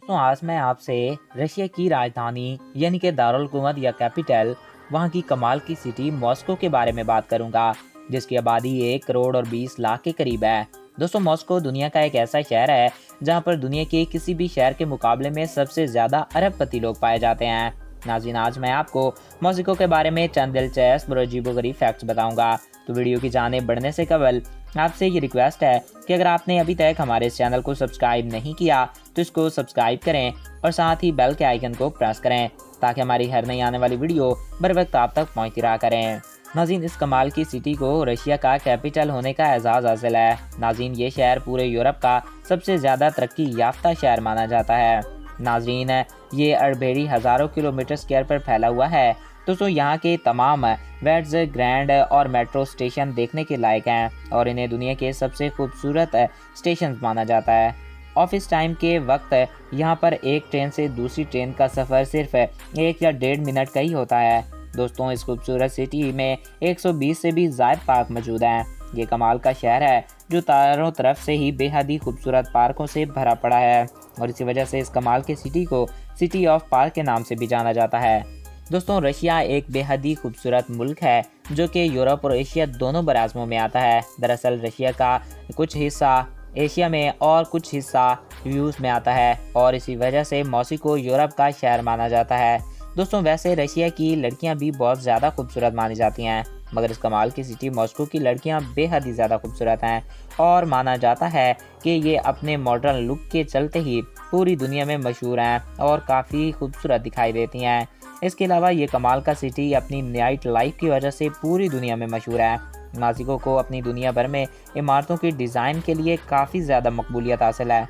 तो आज मैं आपसे रशिया की राजधानी यानी कि दारुल हुकूमत या कैपिटल, वहाँ की कमाल की सिटी मॉस्को के बारे में बात करूंगा, जिसकी आबादी 1 करोड़ और 20 लाख के करीब है। दोस्तों, मॉस्को दुनिया का एक ऐसा शहर है जहाँ पर दुनिया के किसी भी शहर के मुकाबले में सबसे ज्यादा अरबपति लोग पाए जाते हैं। नाज़रीन, आज मैं आपको मॉस्को के बारे में चंद दिलचस्प और अजीबोगरीब फैक्ट्स बताऊंगा। तो वीडियो की जानिब बढ़ने से कबल आपसे ये रिक्वेस्ट है कि अगर आपने अभी तक हमारे इस चैनल को सब्सक्राइब नहीं किया तो इसको सब्सक्राइब करें और साथ ही बेल के आइकन को प्रेस करें ताकि हमारी हर नई आने वाली वीडियो बर वक्त आप तक पहुंचती रहा करें। नाज़रीन, इस कमाल की सिटी को रशिया का कैपिटल होने का एजाज़ हासिल है। नाज़रीन, ये शहर पूरे यूरोप का सबसे ज़्यादा तरक्की याफ्ता शहर माना जाता है। नाज़रीन, ये अरबेरी हज़ारों किलोमीटर स्क्वायर पर फैला हुआ है। दोस्तों, यहाँ के तमाम वेट्स, ग्रैंड और मेट्रो स्टेशन देखने के लायक हैं और इन्हें दुनिया के सबसे खूबसूरत स्टेशन माना जाता है। ऑफिस टाइम के वक्त यहाँ पर एक ट्रेन से दूसरी ट्रेन का सफ़र सिर्फ 1 या 1.5 मिनट का ही होता है। दोस्तों, इस खूबसूरत सिटी में 120 से भी ज़्यादा पार्क मौजूद हैं। ये कमाल का शहर है जो चारों तरफ से ही बेहद ही खूबसूरत पार्कों से भरा पड़ा है और इसी वजह से इस कमाल के सिटी को सिटी ऑफ पार्क के नाम से भी जाना जाता है। दोस्तों, रशिया एक बेहद ही खूबसूरत मुल्क है जो कि यूरोप और एशिया दोनों बराज़मों में आता है। दरअसल रशिया का कुछ हिस्सा एशिया में और कुछ हिस्सा यूरोप में आता है और इसी वजह से मॉस्को को यूरोप का शहर माना जाता है। दोस्तों, वैसे रशिया की लड़कियां भी बहुत ज़्यादा खूबसूरत मानी जाती हैं, मगर इस कमाल की सिटी मॉस्को की लड़कियां बेहद ही ज़्यादा खूबसूरत हैं और माना जाता है कि ये अपने मॉडर्न लुक के चलते ही पूरी दुनिया में मशहूर हैं और काफ़ी खूबसूरत दिखाई देती हैं। इसके अलावा ये कमाल का सिटी अपनी नाइट लाइफ की वजह से पूरी दुनिया में मशहूर है। नाज़िकों को अपनी दुनिया भर में इमारतों की डिज़ाइन के लिए काफ़ी ज़्यादा मकबूलियत हासिल है।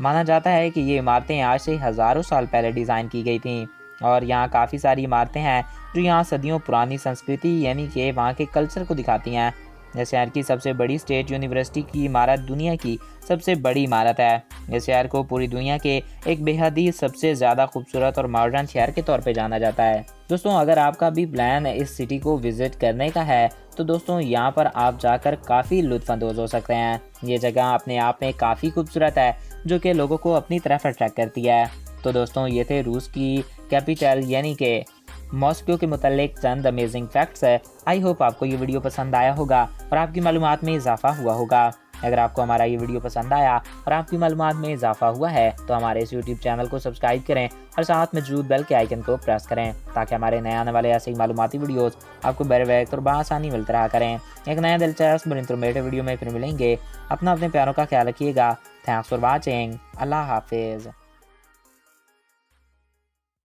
माना जाता है कि ये इमारतें आज से हज़ारों साल पहले डिज़ाइन की गई थीं और यहाँ काफ़ी सारी इमारतें हैं जो यहाँ सदियों पुरानी संस्कृति यानी कि वहाँ के कल्चर को दिखाती हैं। इस शहर की सबसे बड़ी स्टेट यूनिवर्सिटी की इमारत दुनिया की सबसे बड़ी इमारत है। इस शहर को पूरी दुनिया के एक बेहद ही सबसे ज़्यादा खूबसूरत और मॉडर्न शहर के तौर पे जाना जाता है। दोस्तों, अगर आपका भी प्लान इस सिटी को विज़िट करने का है तो दोस्तों यहाँ पर आप जाकर काफ़ी लुत्फ़अंदोज़ हो सकते हैं। ये जगह अपने आप में काफ़ी खूबसूरत है जो कि लोगों को अपनी तरफ अट्रैक्ट करती है। तो दोस्तों, ये थे रूस की कैपिटल यानी कि मॉस्को के मुतालिक चंद अमेजिंग फैक्ट्स है। आई होप आपको ये वीडियो पसंद आया होगा और आपकी मालूमात में इजाफा हुआ होगा। अगर आपको हमारा ये वीडियो पसंद आया और आपकी मालूमात में इजाफा हुआ है तो हमारे इस यूट्यूब चैनल को सब्सक्राइब करें और साथ में मौजूद बेल के आइकन को प्रेस करें ताकि हमारे नए आने वाले ऐसे ही मालूमाती वीडियोस आपको बर वक्त और बआसानी मिलते रहा करें। एक नया दिलचस्प और इंफॉर्मेटिव वीडियो में फिर मिलेंगे। अपना अपने प्यारों का ख्याल रखिएगा। Thanks for watching. अल्लाह हाफिज़।